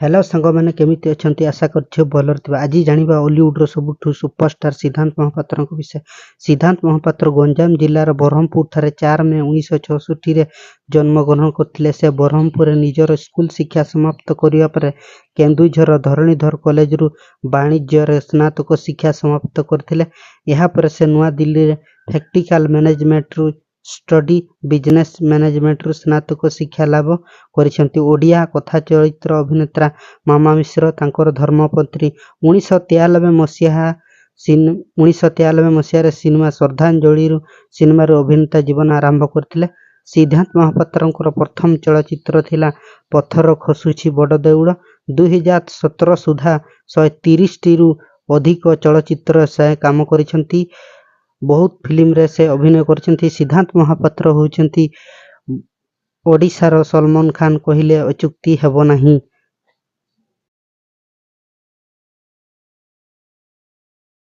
Hello सांगमाने केमिति अछंती आशा करछु भलर थिबा। आज जानिबा हॉलीवुड रो सबुठु सुपरस्टार सिद्धांत महापात्र को विषय। सिद्धांत महापात्र गंजाम जिल्लार बरहमपुर ठारे 4 मे 1966 रे जन्म ग्रहण करथिले। से बरहमपुर निजर स्कूल शिक्षा समाप्त करिया परे केन्दुझर धरणीधर कॉलेज रु वाणिज्य रे स्नातक शिक्षा समाप्त करथिले। एहा परे से नुआ दिल्ली रे फैक्टिकल मैनेजमेंट रु स्टडी बिजनेस मैनेजमेंट रु स्नातक शिक्षा लाभ करिसेंती। ओडिया कथा चरित्र अभिनेता मामा मिश्र तांकर धर्मपत्नी 1993 मसीहा सिनेमा श्रद्धांजलि सिनेमा अभिनेता जीवन आरंभ करथिले। सिद्धांत महापात्रंकर प्रथम चलचित्र थिला पत्थर खसुछि बड़ देउळ। 2017 सुधा 130 टी रु अधिक चलचित्र से काम करिसेंती। बहुत फिल्म रे से अभिनय करछंती। सिद्धांत महापात्र होउछंती ओडिशार सलमान खान कहिले अचुक्ति हेबो नाही।